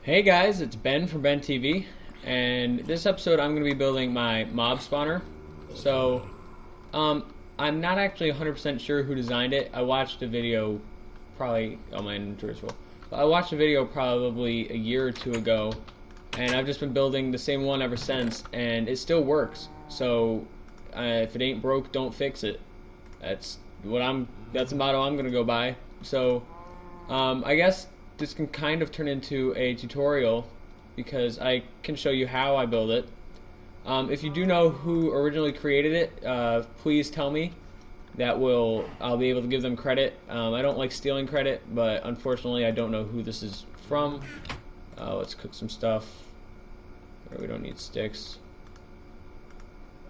Hey guys, it's Ben from BenTV, and this episode I'm going to be building my mob spawner. So, I'm not actually 100% sure who designed it. I watched a video probably, oh my inventory's full. I watched a video probably a year or two ago, and I've just been building the same one ever since, and it still works. So, if it ain't broke, don't fix it. That's that's the motto I'm going to go by. So, I guess this can kind of turn into a tutorial because I can show you how I build it. If you do know who originally created it, please tell me. I'll be able to give them credit. I don't like stealing credit, but unfortunately I don't know who this is from. Let's cook some stuff. We don't need sticks.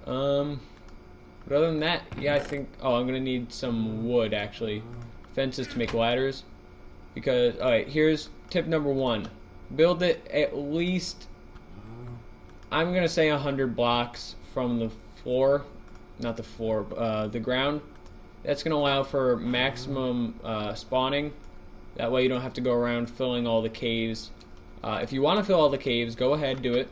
But other than that, yeah, I think, I'm gonna need some wood actually. Fences to make ladders. Because, alright, here's tip number one. Build it at least, I'm going to say 100 blocks from the floor. Not the floor, the ground. That's going to allow for maximum spawning. That way you don't have to go around filling all the caves. If you want to fill all the caves, go ahead, do it.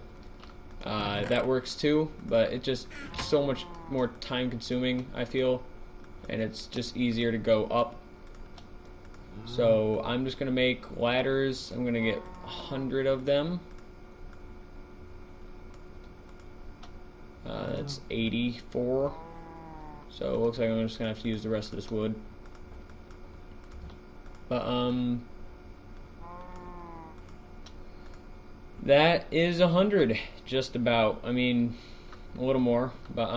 That works too, but it's just so much more time consuming, I feel. And it's just easier to go up. So I'm just going to make ladders. I'm going to get 100 of them. That's 84. So it looks like I'm just going to have to use the rest of this wood. But that is 100 just about. I mean, a little more, but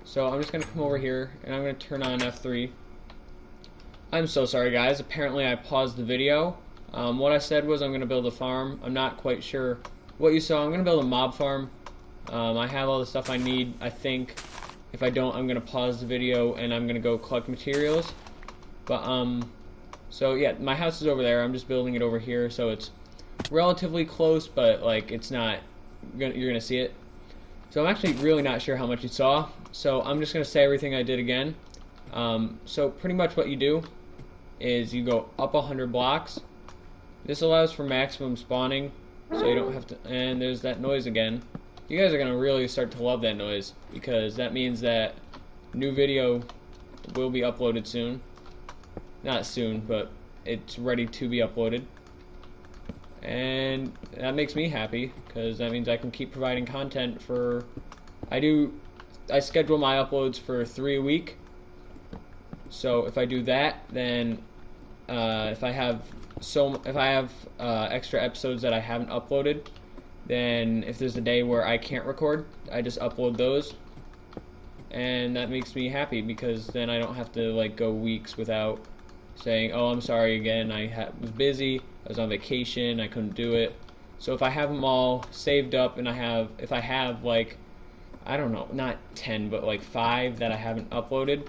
so I'm just going to come over here and I'm going to turn on F3. I'm so sorry guys, apparently I paused the video. What I said was I'm going to build a farm. I'm not quite sure what you saw. I'm going to build a mob farm. I have all the stuff I need, I think. If I don't, I'm going to pause the video and I'm going to go collect materials. But, so yeah, my house is over there. I'm just building it over here, so it's relatively close, but like it's not, you're going to see it. So I'm actually really not sure how much you saw. So I'm just going to say everything I did again. So pretty much what you do is you go up 100 blocks. This allows for maximum spawning, so you don't have to, and there's that noise again. You guys are going to really start to love that noise, because that means that new video will be uploaded soon. Not soon, but it's ready to be uploaded. And that makes me happy, because that means I can keep providing content for, I schedule my uploads for 3 a week. So if I do that, then if I have extra episodes that I haven't uploaded, then if there's a day where I can't record, I just upload those, and that makes me happy because then I don't have to like go weeks without saying, oh, I'm sorry again, I was busy, I was on vacation, I couldn't do it. So if I have them all saved up and if I have like, I don't know, not 10 but like 5 that I haven't uploaded,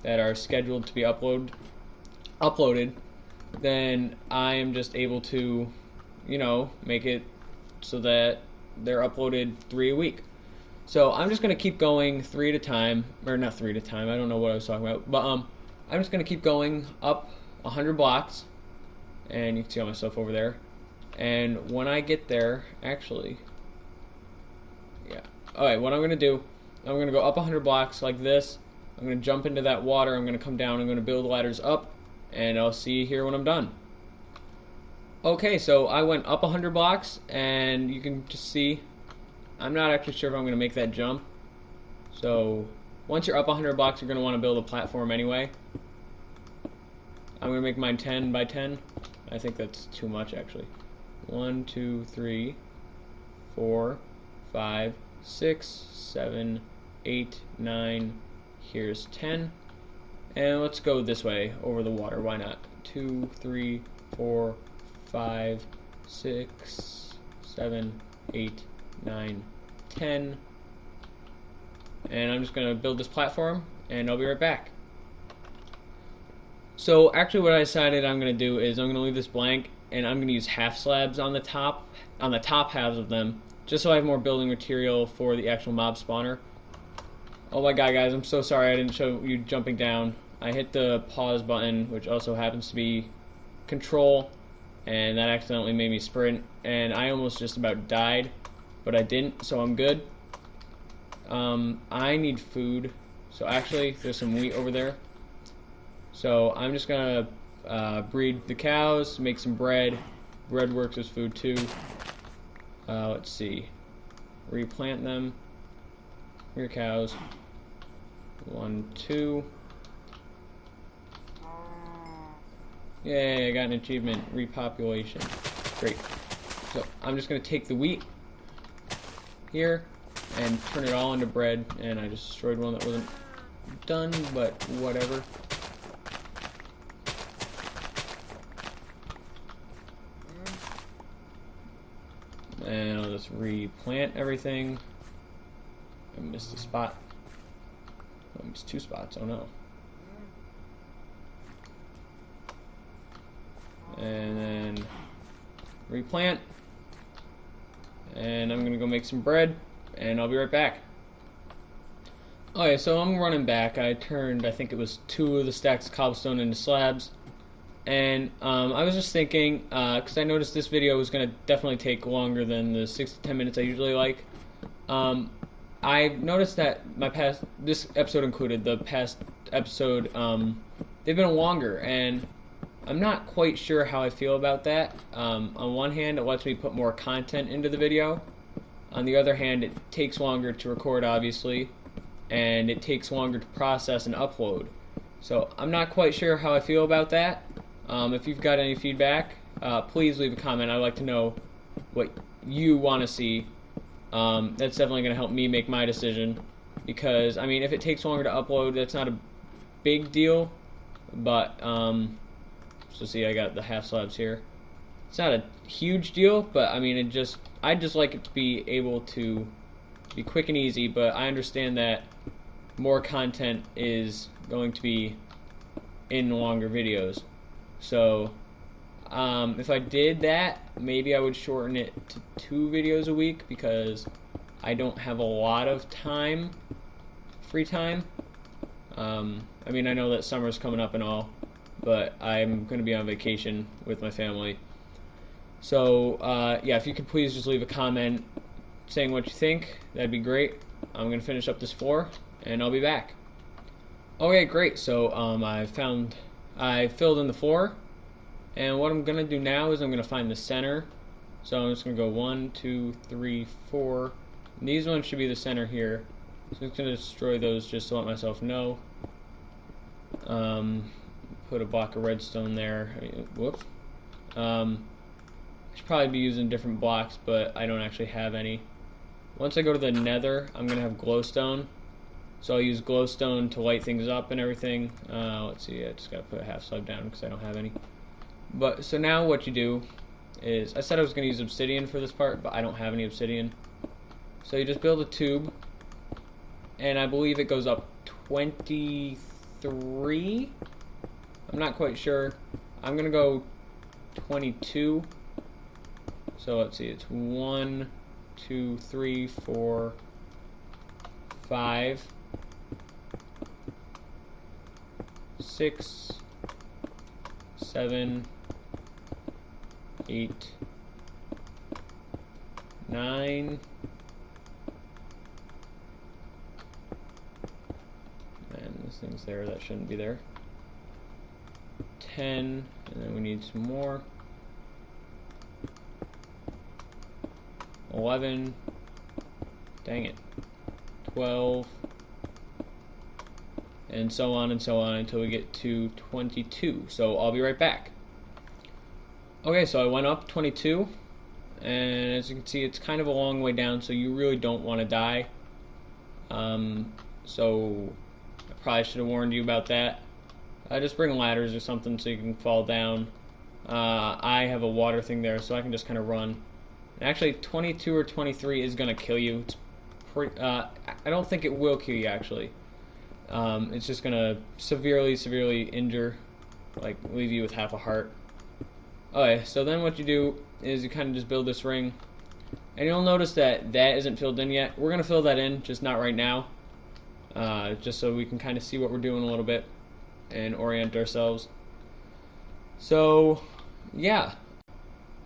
that are scheduled to be uploaded, then I am just able to, make it so that they're uploaded 3 a week. So I'm just going to keep going 3 at a time, or not 3 at a time, I don't know what I was talking about, but I'm just going to keep going up 100 blocks, and you can see all my stuff over there, and when I get there, actually, yeah, alright, what I'm going to do, I'm going to go up 100 blocks like this. I'm going to jump into that water, I'm going to come down, I'm going to build ladders up, and I'll see you here when I'm done. Okay, so I went up 100 blocks, and you can just see, I'm not actually sure if I'm going to make that jump. So, once you're up 100 blocks, you're going to want to build a platform anyway. I'm going to make mine 10 by 10. I think that's too much, actually. 1, 2, 3, 4, 5, 6, 7, 8, 9, here's 10, and let's go this way over the water, why not? 2, 3, 4, 5, 6, 7, 8, 9, 10, and I'm just going to build this platform, and I'll be right back. So actually what I decided I'm going to do is I'm going to leave this blank, and I'm going to use half slabs on the top halves of them, just so I have more building material for the actual mob spawner. Oh my god guys, I'm so sorry I didn't show you jumping down. I hit the pause button, which also happens to be Control and that accidentally made me sprint, and I almost just about died, but I didn't, so I'm good. I need food, so actually there's some wheat over there, so I'm just gonna breed the cows, make some bread. Bread works as food too. Let's see, replant them. Here, cows. 1, 2. Yay, I got an achievement. Repopulation. Great. So I'm just going to take the wheat here and turn it all into bread. And I just destroyed one that wasn't done, but whatever. And I'll just replant everything. I missed a spot. I missed 2 spots. Oh no. And then replant. And I'm gonna go make some bread, and I'll be right back. Okay, so I'm running back. I turned, I think it was 2 of the stacks of cobblestone into slabs. And I was just thinking, because I noticed this video was going to definitely take longer than the 6 to 10 minutes I usually like. I noticed that this episode included, the past episode, they've been longer, and I'm not quite sure how I feel about that. On one hand, it lets me put more content into the video. On the other hand, it takes longer to record, obviously, and it takes longer to process and upload. So I'm not quite sure how I feel about that. If you've got any feedback, please leave a comment. I'd like to know what you want to see. That's definitely going to help me make my decision, because I mean, if it takes longer to upload, that's not a big deal, but so see, I got the half slabs here. It's not a huge deal, but I mean, I'd just like it to be able to be quick and easy, but I understand that more content is going to be in longer videos. So if I did that, maybe I would shorten it to 2 videos a week, because I don't have a lot of time, free time. I mean, I know that summer's coming up and all, but I'm going to be on vacation with my family. So yeah, if you could please just leave a comment saying what you think, that'd be great. I'm going to finish up this floor, and I'll be back. Okay, great. So I filled in the floor, and what I'm gonna do now is I'm gonna find the center. So I'm just gonna go 1, 2, 3, 4. And these ones should be the center here. So I'm just gonna destroy those just to let myself know. Put a block of redstone there. Whoops. I should probably be using different blocks, but I don't actually have any. Once I go to the nether, I'm gonna have glowstone. So I'll use glowstone to light things up and everything. Let's see, I just gotta put a half slab down because I don't have any. But so now what you do is, I said I was gonna use obsidian for this part, but I don't have any obsidian. So you just build a tube, and I believe it goes up 23. I'm not quite sure. I'm gonna go 22. So let's see, it's 1, 2, 3, 4, 5, 6, 7, 8, 9, and this thing's there, that shouldn't be there. 10, and then we need some more. 11, dang it. 12, and so on until we get to 22. So I'll be right back. Okay, so I went up 22, and as you can see, it's kind of a long way down, so you really don't want to die. So I probably should have warned you about that. Just bring ladders or something so you can fall down. I have a water thing there, so I can just kind of run. And actually, 22 or 23 is going to kill you. It's I don't think it will kill you, actually. It's just gonna severely injure, like leave you with half a heart. Okay, so then what you do is you kind of just build this ring, and you'll notice that that isn't filled in yet. We're gonna fill that in, just not right now, just so we can kind of see what we're doing a little bit and orient ourselves. So yeah,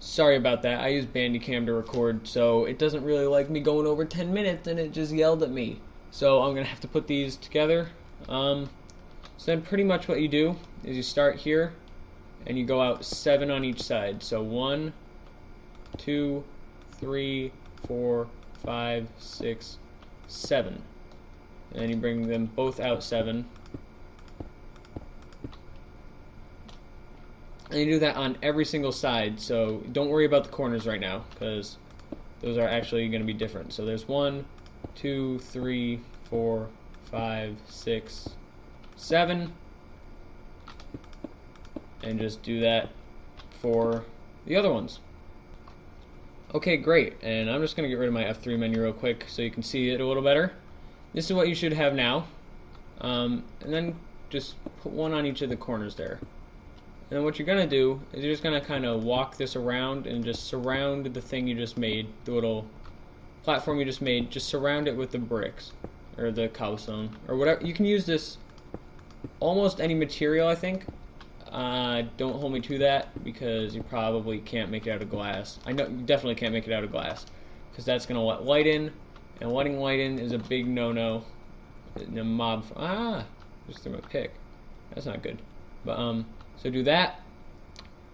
Sorry about that. I use Bandicam to record, so it doesn't really like me going over 10 minutes, and it just yelled at me. So I'm gonna have to put these together. So then pretty much what you do is you start here, and you go out 7 on each side. So 1, 2, 3, 4, 5, 6, 7. And then you bring them both out 7. And you do that on every single side, so don't worry about the corners right now, because those are actually going to be different. So there's 1, 2, 3, 4, 5, 6, 7. And just do that for the other ones. Okay, great. And I'm just going to get rid of my F3 menu real quick so you can see it a little better. This is what you should have now. And then just put one on each of the corners there. And then what you're going to do is you're just going to kind of walk this around and just surround the thing you just made, the little platform you just made, just surround it with the bricks, or the cobblestone, or whatever. You can use this almost any material, I think. Don't hold me to that, because you probably can't make it out of glass. I know you definitely can't make it out of glass, because that's going to let light in, and letting light in is a big no-no in a mob. Just threw my pick. That's not good. But, so do that,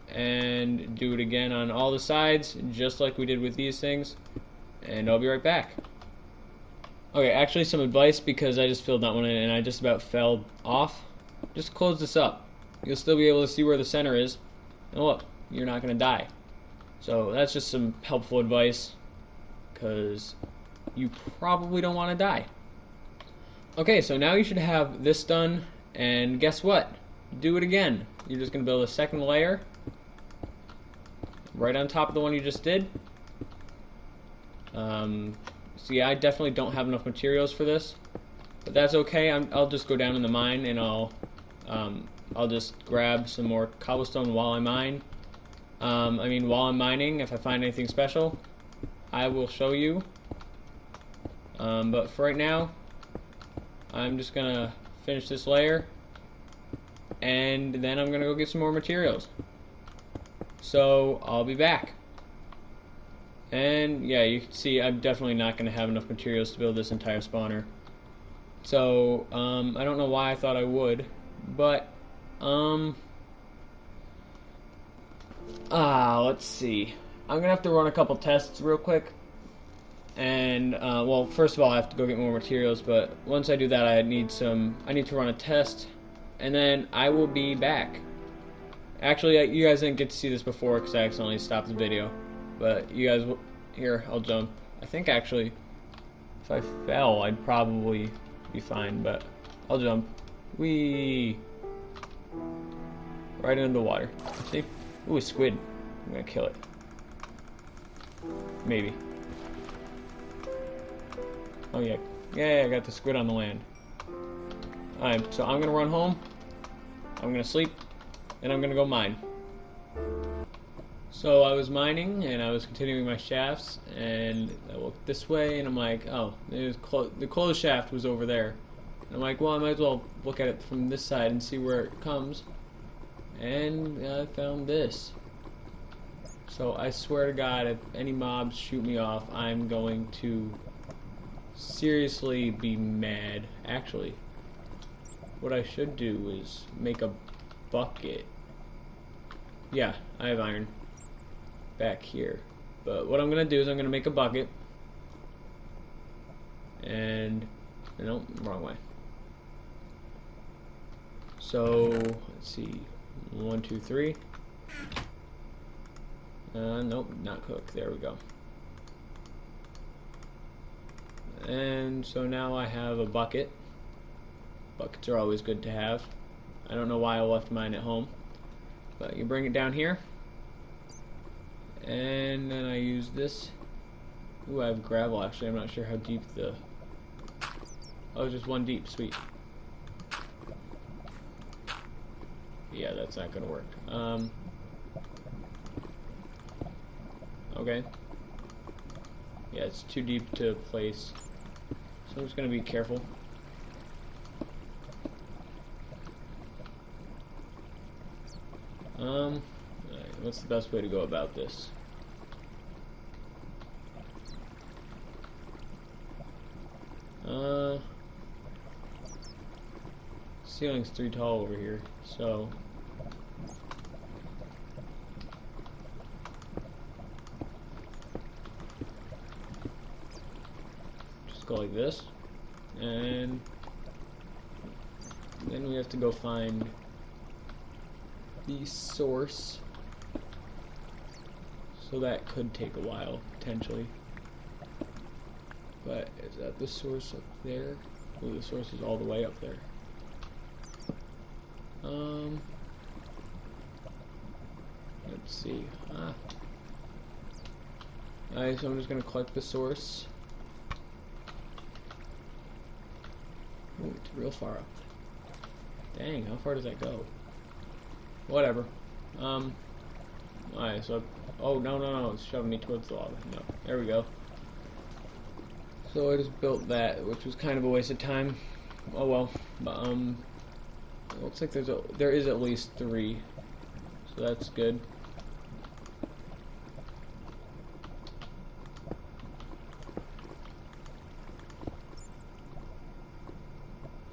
and do it again on all the sides, just like we did with these things, and I'll be right back. Okay, actually some advice, because I just filled that one in and I just about fell off. Just close this up. You'll still be able to see where the center is, and look, you're not going to die. So that's just some helpful advice, because you probably don't want to die. Okay, so now you should have this done, and guess what? Do it again. You're just going to build a second layer right on top of the one you just did. See, I definitely don't have enough materials for this, but that's okay. I'll just go down in the mine, and I'll just grab some more cobblestone while I mine. While I'm mining, if I find anything special, I will show you. But for right now, I'm just going to finish this layer, and then I'm going to go get some more materials. So I'll be back. And yeah, you can see I'm definitely not going to have enough materials to build this entire spawner. So I don't know why I thought I would, but let's see. I'm going to have to run a couple tests real quick. And well, first of all, I have to go get more materials, but once I do that, I need to run a test, and then I will be back. Actually, you guys didn't get to see this before because I accidentally stopped the video, but you guys here, I'll jump. I think actually if I fell, I'd probably be fine, but I'll jump. Whee! Right into the water. See? Ooh, a squid. I'm gonna kill it. Maybe. Oh yeah. Yeah, I got the squid on the land. Alright, so I'm gonna run home. I'm gonna sleep. And I'm gonna go mine. So I was mining, and I was continuing my shafts, and I looked this way, and I'm like, oh, the closed shaft was over there. And I'm like, well, I might as well look at it from this side and see where it comes. And I found this. So I swear to God, if any mobs shoot me off, I'm going to seriously be mad. Actually, what I should do is make a bucket. Yeah, I have iron back here. But what I'm going to do is I'm going to make a bucket. And, no, wrong way. So, let's see. 1, 2, 3. Nope, not cook. There we go. And so now I have a bucket. Buckets are always good to have. I don't know why I left mine at home. But you bring it down here. And then I use this. Ooh, I have gravel actually. I'm not sure how deep the... Oh, just 1 deep. Sweet. Yeah, that's not gonna work. Okay. Yeah, it's too deep to place. So I'm just gonna be careful. what's the best way to go about this? Ceiling's 3 tall over here, so just go like this, and then we have to go find the source, so that could take a while potentially. But is that the source up there? Oh, the source is all the way up there. Let's see. Alright, so I'm just gonna collect the source. Ooh, it's real far up. Dang, how far does that go? Whatever. Alright, so oh no, it's shoving me towards the lava. No, there we go. So I just built that, which was kind of a waste of time. Oh well, but it looks like there is at least 3, so that's good.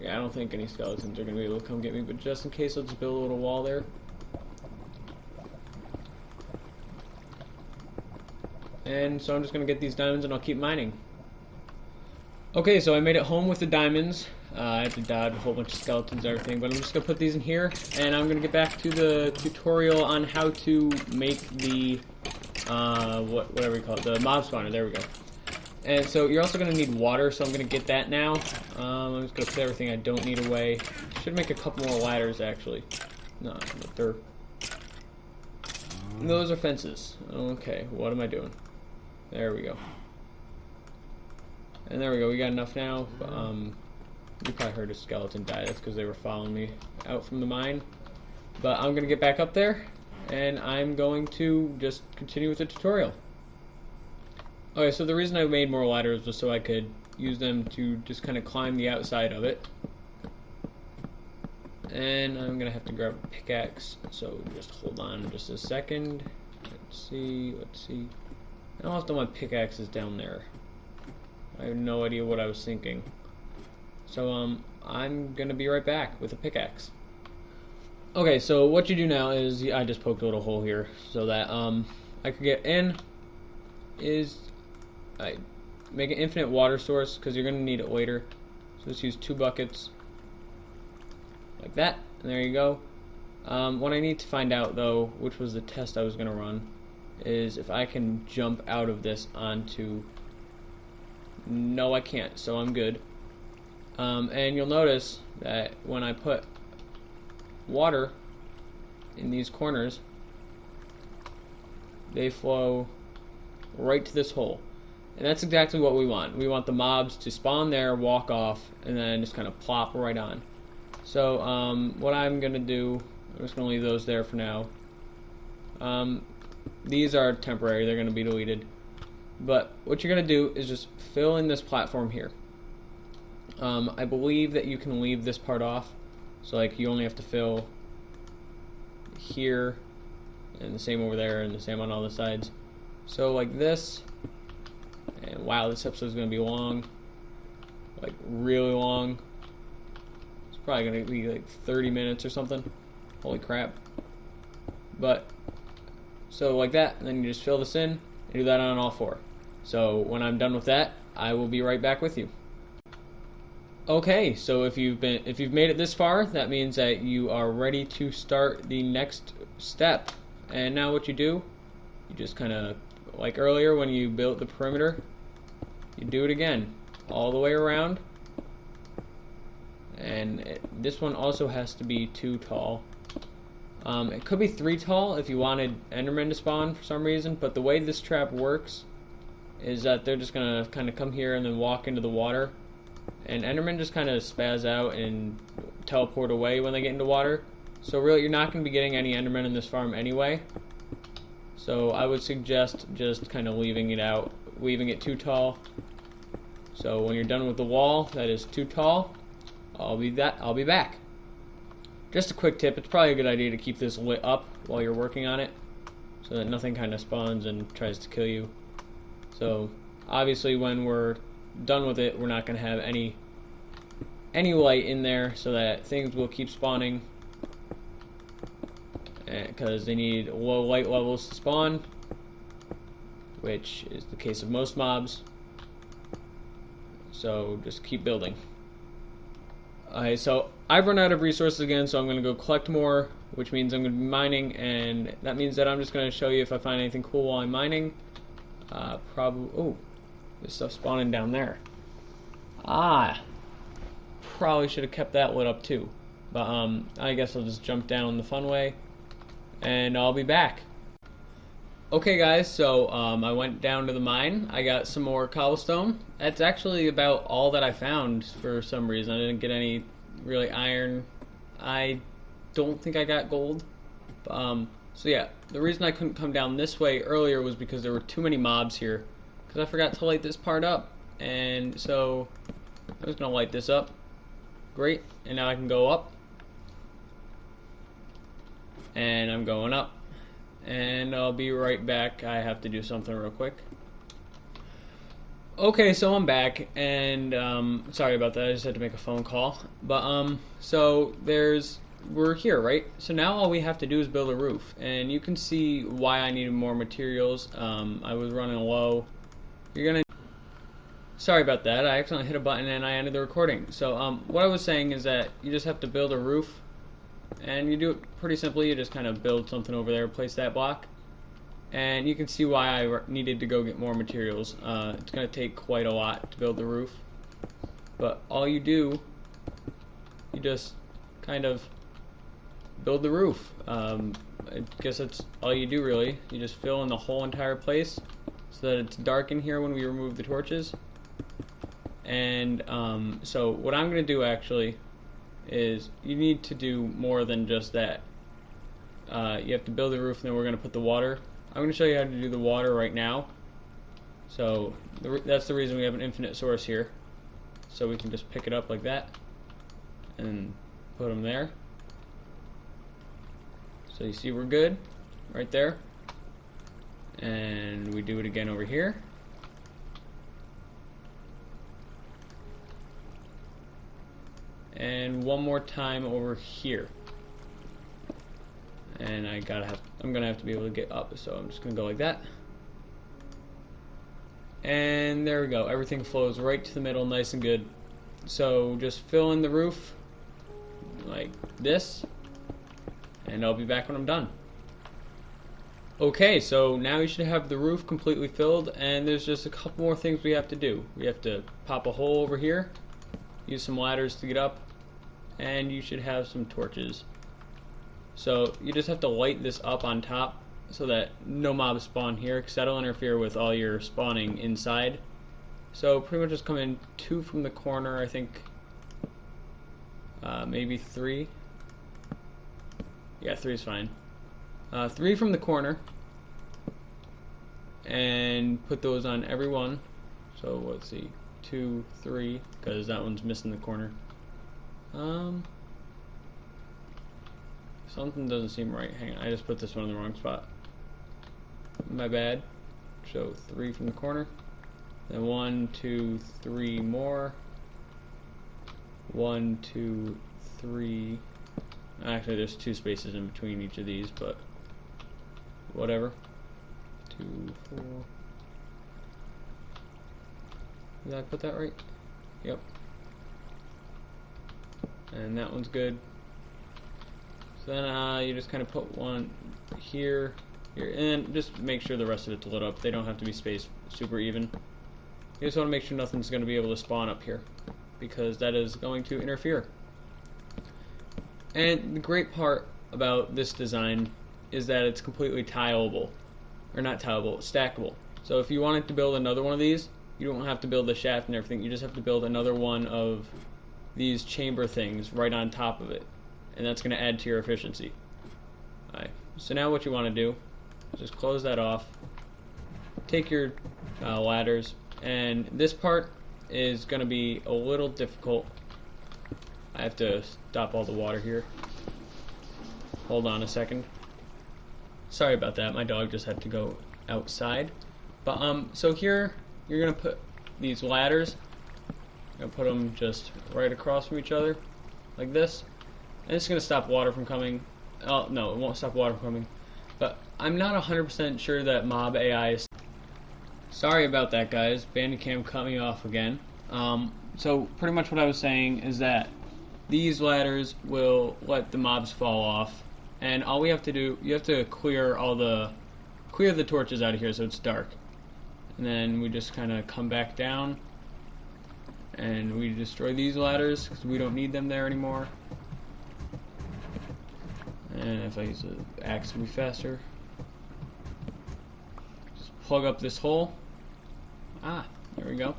Yeah, I don't think any skeletons are gonna be able to come get me, but just in case, I'll just build a little wall there. And so I'm just gonna get these diamonds and I'll keep mining. Okay, so I made it home with the diamonds. I had to dodge a whole bunch of skeletons and everything, but I'm just going to put these in here, and I'm going to get back to the tutorial on how to make the, whatever you call it, the mob spawner. There we go. And so you're also going to need water, so I'm going to get that now. I'm just going to put everything I don't need away. Should make a couple more ladders, actually. No, but those are fences. Okay, what am I doing? There we go. And there we go, we got enough now. You probably heard a skeleton die, that's because they were following me out from the mine. But I'm going to get back up there, and I'm going to just continue with the tutorial. Okay, so the reason I made more ladders was so I could use them to just kind of climb the outside of it. And I'm going to have to grab a pickaxe, so just hold on just a second. Let's see. I don't have to, my pickaxe is down there. I have no idea what I was thinking. So, I'm gonna be right back with a pickaxe. Okay, so what you do now is, I just poked a little hole here so that, I could get in, is I make an infinite water source, because you're gonna need it later. So just use 2 buckets, like that, and there you go. What I need to find out, though, which was the test I was gonna run, is if I can jump out of this onto... No, I can't, so I'm good. And you'll notice that when I put water in these corners, they flow right to this hole. And that's exactly what we want. We want the mobs to spawn there, walk off, and then just kind of plop right on. So, what I'm going to do, I'm just going to leave those there for now. These are temporary, they're going to be deleted. But what you're going to do is just fill in this platform here. I believe that you can leave this part off. So like you only have to fill here, and the same over there, and the same on all the sides. So like this, and wow, this episode is going to be long. Like really long. It's probably going to be like 30 minutes or something. Holy crap. But, so like that, and then you just fill this in, and do that on all 4. So when I'm done with that, I will be right back with you. Okay, so if you've made it this far, that means that you are ready to start the next step. And now what you do, you just kind of, like earlier when you built the perimeter, you do it again, all the way around. And this one also has to be 2 tall. It could be 3 tall if you wanted Endermen to spawn for some reason, but the way this trap works is that they're just going to kind of come here and then walk into the water. And Endermen just kind of spaz out and teleport away when they get into water. So really, you're not going to be getting any Endermen in this farm anyway. So I would suggest just kind of leaving it 2 tall. So when you're done with the wall that is 2 tall, I'll be back. Just a quick tip, it's probably a good idea to keep this lit up while you're working on it. so that nothing kind of spawns and tries to kill you. So obviously when we're done with it, we're not going to have any light in there, so that things will keep spawning, because they need low light levels to spawn, which is the case of most mobs. So just keep building. Alright, so I've run out of resources again, so I'm going to go collect more, which means I'm going to be mining, and that means that I'm just going to show you if I find anything cool while I'm mining. Probably, oh, there's stuff spawning down there. Probably should have kept that lit up too. But I guess I'll just jump down the fun way, and I'll be back. Okay guys, so I went down to the mine. I got some more cobblestone. That's actually about all that I found for some reason. I didn't get any really iron. I don't think I got gold. So yeah, the reason I couldn't come down this way earlier was because there were too many mobs here. Because I forgot to light this part up. And so I was going to light this up. Great, and now I can go up. And I'm going up. And I'll be right back. I have to do something real quick. Okay, so I'm back, and sorry about that. I just had to make a phone call. But so we're here, right? So now all we have to do is build a roof, and you can see why I needed more materials. I was running low. Sorry about that. I accidentally hit a button and I ended the recording. So what I was saying is that you just have to build a roof. And you do it pretty simply. You just kind of build something over there, place that block, and you can see why I needed to go get more materials. It's going to take quite a lot to build the roof, but all you do, you just kind of build the roof. I guess that's all you do really. You just fill in the whole entire place so that it's dark in here when we remove the torches. And so what I'm going to do actually is you need to do more than just that. You have to build the roof, and then we're going to put the water. I'm going to show you how to do the water right now. So that's the reason we have an infinite source here. So we can just pick it up like that and put them there. So you see we're good right there. And we do it again over here. And one more time over here. And I'm gonna have to be able to get up, so I'm just gonna go like that. And there we go. Everything flows right to the middle, nice and good. So just fill in the roof like this, and I'll be back when I'm done. Okay, so now you should have the roof completely filled, and there's just a couple more things we have to do. We have to pop a hole over here, use some ladders to get up, and you should have some torches. So you just have to light this up on top so that no mobs spawn here, because that'll interfere with all your spawning inside. So pretty much just come in 2 from the corner, I think. Maybe 3. Yeah, 3 is fine. 3 from the corner, and put those on every one. So let's see, 2, 3, because that one's missing the corner. Something doesn't seem right. Hang on, I just put this one in the wrong spot. My bad. So 3 from the corner. Then 1, 2, 3 more. 1, 2, 3. Actually, there's 2 spaces in between each of these, but whatever. 2, 4. Did I put that right? Yep. And that one's good. So then you just kind of put one here, here, and just make sure the rest of it's lit up. They don't have to be spaced super even. You just want to make sure nothing's going to be able to spawn up here, because that is going to interfere. And the great part about this design is that it's completely tileable. Or not tileable, stackable. So if you wanted to build another one of these, you don't have to build the shaft and everything. You just have to build another one of these chamber things right on top of it, and that's going to add to your efficiency. Alright, so now what you want to do is just close that off, take your ladders, and this part is going to be a little difficult. I have to stop all the water here. Hold on a second. Sorry about that, my dog just had to go outside. But so here you're gonna put these ladders. I'm gonna put them just right across from each other, like this. And it's gonna stop water from coming. Oh no, it won't stop water from coming. But I'm not 100% sure that mob AI is. Sorry about that, guys. Bandicam cut me off again. So pretty much what I was saying is that these ladders will let the mobs fall off, and all we have to do, you have to clear the torches out of here so it's dark, and then we just kind of come back down and we destroy these ladders because we don't need them there anymore. And if I use the axe, it'll be faster. Just plug up this hole. Ah, there we go.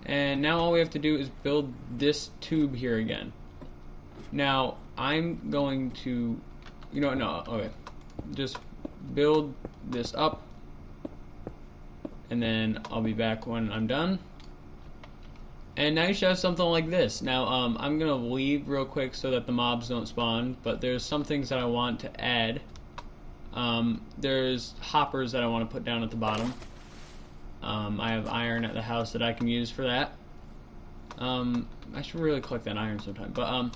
And now all we have to do is build this tube here again. Now I'm going to, okay, just build this up, and then I'll be back when I'm done. And now you should have something like this. Now I'm gonna leave real quick so that the mobs don't spawn, but there's some things that I want to add. There's hoppers that I want to put down at the bottom. I have iron at the house that I can use for that. I should really collect that iron sometime. But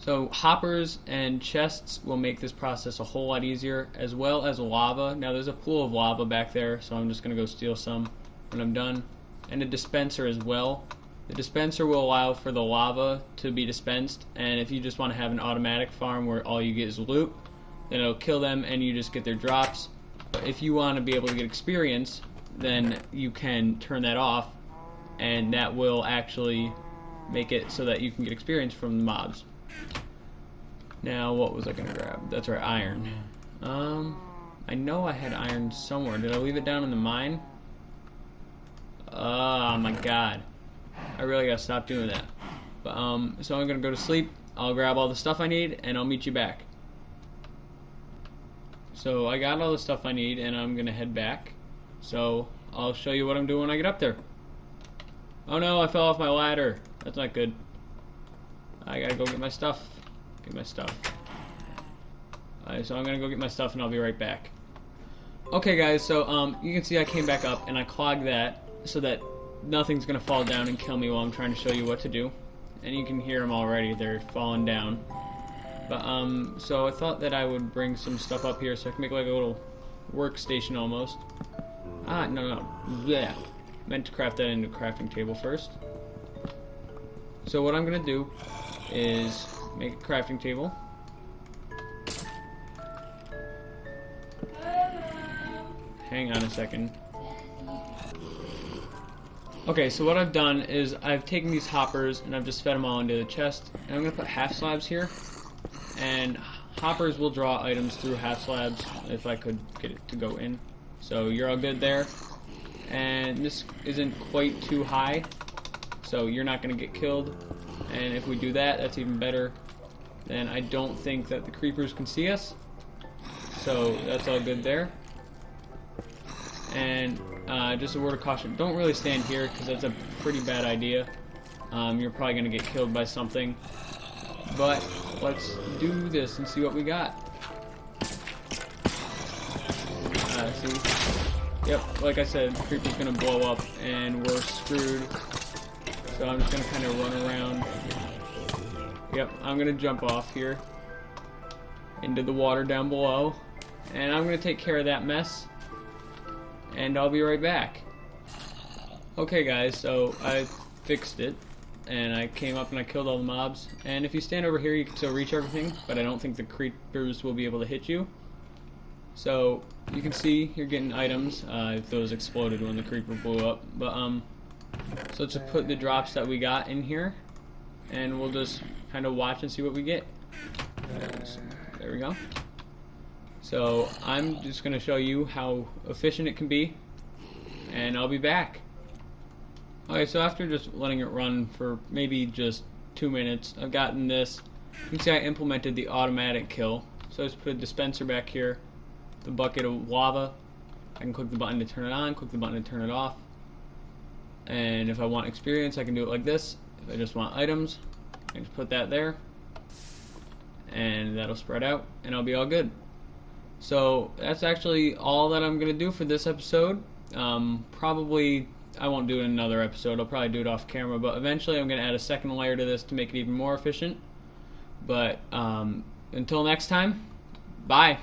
so hoppers and chests will make this process a whole lot easier, as well as lava. Now there's a pool of lava back there, so I'm just gonna go steal some when I'm done. And a dispenser as well. The dispenser will allow for the lava to be dispensed, and if you just want to have an automatic farm where all you get is loot, then it'll kill them and you just get their drops. But if you want to be able to get experience, then you can turn that off, and that will actually make it so that you can get experience from the mobs. Now what was I gonna grab? That's right, iron. I know I had iron somewhere. Did I leave it down in the mine? Oh my god, I really gotta stop doing that. But so I'm gonna go to sleep. I'll grab all the stuff I need and I'll meet you back. So I got all the stuff I need and I'm gonna head back. So I'll show you what I'm doing when I get up there. Oh no, I fell off my ladder. That's not good. I gotta go get my stuff. Get my stuff. Alright, so I'm gonna go get my stuff and I'll be right back. Okay guys, so you can see I came back up and I clogged that so that nothing's gonna fall down and kill me while I'm trying to show you what to do. And you can hear them already, they're falling down. But so I thought that I would bring some stuff up here so I can make like a little workstation almost. Ah, no, yeah. Meant to craft that into a crafting table first. So what I'm gonna do is make a crafting table. Hang on a second. Okay, so what I've done is I've taken these hoppers and I've just fed them all into the chest. And I'm gonna put half slabs here. And hoppers will draw items through half slabs if I could get it to go in. So you're all good there. And this isn't quite too high, so you're not going to get killed. And if we do that, that's even better. Then I don't think that the creepers can see us, so that's all good there. And just a word of caution, don't really stand here because that's a pretty bad idea. You're probably going to get killed by something. But let's do this and see what we got. See? Yep, like I said, the creeper's gonna blow up and we're screwed. So I'm just gonna kind of run around. Yep, I'm gonna jump off here into the water down below. And I'm gonna take care of that mess. And I'll be right back. Okay guys, so I fixed it. And I came up and I killed all the mobs. And if you stand over here, you can still reach everything. But I don't think the creepers will be able to hit you. So you can see you're getting items if those exploded when the creeper blew up. But so let's just put the drops that we got in here, and we'll just kind of watch and see what we get. So, there we go. So I'm just going to show you how efficient it can be, and I'll be back. Okay, so after just letting it run for maybe just 2 minutes, I've gotten this. You can see I implemented the automatic kill. So I just put a dispenser back here. The bucket of lava. I can click the button to turn it on, click the button to turn it off. And if I want experience, I can do it like this. If I just want items, I can just put that there. And that'll spread out, and I'll be all good. So that's actually all that I'm gonna do for this episode. Probably I won't do it in another episode. I'll probably do it off camera, but eventually I'm gonna add a second layer to this to make it even more efficient. But until next time, bye.